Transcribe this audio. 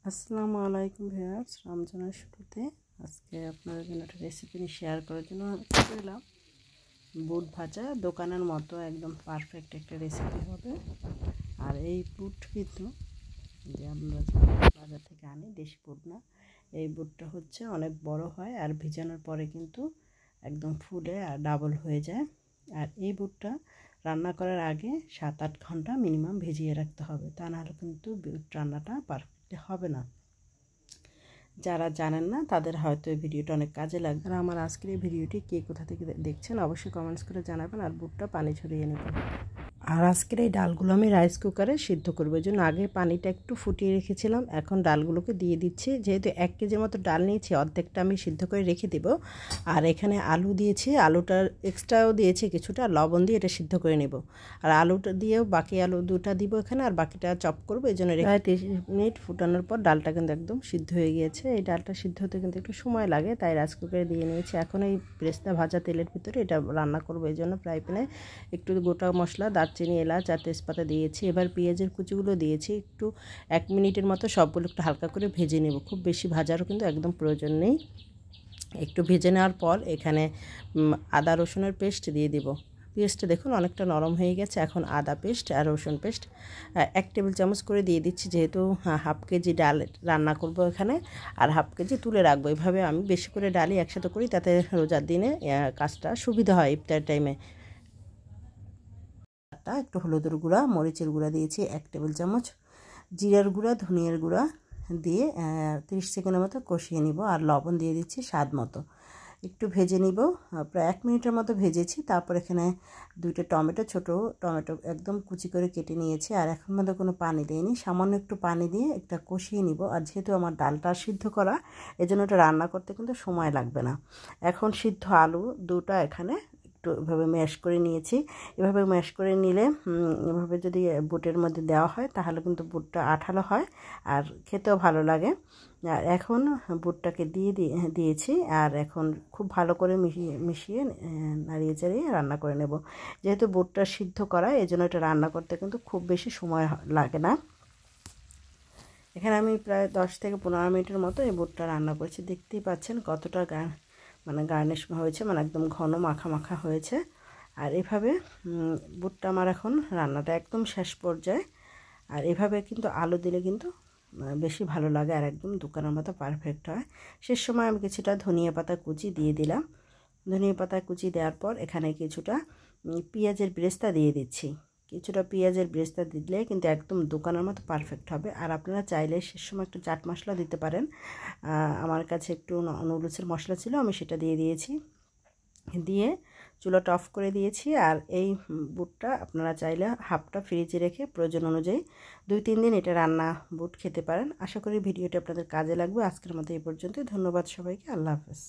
আসসালামু আলাইকুম ভিউয়ার্স, রমজানের শুরুতে আজকে আপনাদের জন্য একটা রেসিপি শেয়ার করার জন্য এলাম। বুট ভাজা দোকানের মতো একদম পারফেক্ট একটা রেসিপি হবে। আর এই বুট কিন্তু যে আমরা বাজার থেকে আনি দেশি বুট না, এই বুটটা হচ্ছে অনেক বড় হয় আর ভিজানোর পরে কিন্তু একদম ফুলে আর ডাবল হয়ে যায়। আর এই বুটটা রান্না করার আগে 7-8 ঘন্টা মিনিমাম ভিজিয়ে রাখতে হবে, তা নাহলে কিন্তু বুট রান্নাটা পারফেক্টলি হবে না। যারা জানেন না তাদের হয়তো এই ভিডিওটা অনেক কাজে লাগবে। আর আমার আজকের এই ভিডিওটি কে কোথা থেকে দেখছেন অবশ্যই কমেন্টস করে জানাবেন আর বুটটা পানি ঝরিয়ে নেবেন। আর আজকের এই ডালগুলো আমি রাইস কুকারে সিদ্ধ করবো, এই জন্য আগে পানিটা একটু ফুটিয়ে রেখেছিলাম। এখন ডালগুলোকে দিয়ে দিচ্ছি। যেহেতু 1 কেজির মতো ডাল নিয়েছি, অর্ধেকটা আমি সিদ্ধ করে রেখে দেব। আর এখানে আলু দিয়েছি, আলুটার এক্সট্রাও দিয়েছি কিছুটা, লবণ দিয়ে এটা সিদ্ধ করে নেব। আর আলুটা দিয়েও বাকি আলু দুটা দিব এখানে, আর বাকিটা চপ করবো। এই জন্য প্রায় 30 মিনিট ফুটানোর পর ডালটা কিন্তু একদম সিদ্ধ হয়ে গিয়েছে। এই ডালটা সিদ্ধ হতে কিন্তু একটু সময় লাগে, তাই রাইস কুকারে দিয়ে নিয়েছি। এখন এই পেস্তা ভাজা তেলের ভিতরে এটা রান্না করবো। এই জন্য ফ্রাই প্যানে একটু গোটা মশলা, দারচিনি, এলাচ আর তেজপাতা দিয়েছি। এবার পেঁয়াজের কুচিগুলো দিয়েছি। একটু 1 মিনিটের মতো সবগুলো একটু হালকা করে ভেজে নেব, খুব বেশি ভাজারও কিন্তু একদম প্রয়োজন নেই। একটু ভেজে নেওয়ার পর এখানে আদা রসুনের পেস্ট দিয়ে দেব। পেস্টটা দেখুন অনেকটা নরম হয়ে গেছে। এখন আদা পেস্ট আর রসুন পেস্ট 1 টেবিল চামচ করে দিয়ে দিচ্ছি, যেহেতু 1/2 কেজি ডাল রান্না করব এখানে, আর 1/2 কেজি তুলে রাখবো। এইভাবে আমি বেশি করে ডালই একসাথে করি, তাতে রোজার দিনে কাজটা সুবিধা হয় ইফতার টাইমে। একটু হলুদের গুঁড়া, মরিচের গুঁড়া দিয়েছি 1 টেবিল চামচ, জিরার গুঁড়া, ধনিয়ার গুঁড়া দিয়ে 30 সেকেন্ডের মতো কষিয়ে নিব। আর লবণ দিয়ে দিচ্ছি স্বাদ মতো। একটু ভেজে নিব, প্রায় 1 মিনিটের মতো ভেজেছি। তারপর এখানে 2টা টমেটো, ছোটো টমেটো একদম কুচি করে কেটে নিয়েছি। আর এখন মধ্যে কোনো পানি দিইনি, সামান্য একটু পানি দিয়ে একটা কষিয়ে নিব। আর যেহেতু আমার ডালটা সিদ্ধ করা, এজন্য এটা রান্না করতে কিন্তু সময় লাগবে না। এখন সিদ্ধ আলু দুটো এখানে একটু এভাবে ম্যাশ করে নিয়েছি। এভাবে ম্যাশ করে নিলে এভাবে যদি বুটের মধ্যে দেওয়া হয় তাহলে কিন্তু বুটটা আঠালো হয় আর খেতেও ভালো লাগে। আর এখন বুটটাকে দিয়েছি। আর এখন খুব ভালো করে মিশিয়ে নাড়িয়ে চাড়িয়ে রান্না করে নেব। যেহেতু বুটটা সিদ্ধ করা, এই জন্য এটা রান্না করতে কিন্তু খুব বেশি সময় লাগে না। এখানে আমি প্রায় 10 থেকে 15 মিনিটের মতো এই বুটটা রান্না করেছি। দেখতেই পাচ্ছেন কতটা গার্নিশ হয়েছে, একদম ঘন মাখা মাখা হয়েছে। আর এভাবে বুটটা আমার এখন রান্নাটা একদম শেষ পর্যায়ে। আর এভাবে কিন্তু আলু দিলে কিন্তু বেশি ভালো লাগে আর একদম দোকানের মতো পারফেক্ট হয়। শেষ সময় আমি কিছুটা ধনিয়া পাতা কুচি দিয়ে দিলাম। ধনিয়া পাতা কুচি দেওয়ার পর এখানে কিছুটা পেঁয়াজের বেরেস্তা দিয়ে দিচ্ছি। কিছুটা পেঁয়াজের বেরেস্তা দিলে কিন্তু একদম দোকানের মতো পারফেক্ট হবে। আর আপনারা চাইলে শেষ সময় একটু চাট মশলা দিতে পারেন। আমার কাছে একটু নুডলসের মশলা ছিল, আমি সেটা দিয়ে দিয়েছি। দিয়ে চুলাটা অফ করে দিয়েছি। আর এই বুটটা আপনারা চাইলে হাফটা ফ্রিজে রেখে প্রয়োজন অনুযায়ী 2-3 দিন এটা রান্না বুট খেতে পারেন। আশা করি ভিডিওটি আপনাদের কাজে লাগবে। আজকের মতো এই পর্যন্ত। ধন্যবাদ সবাইকে। আল্লাহ হাফেজ।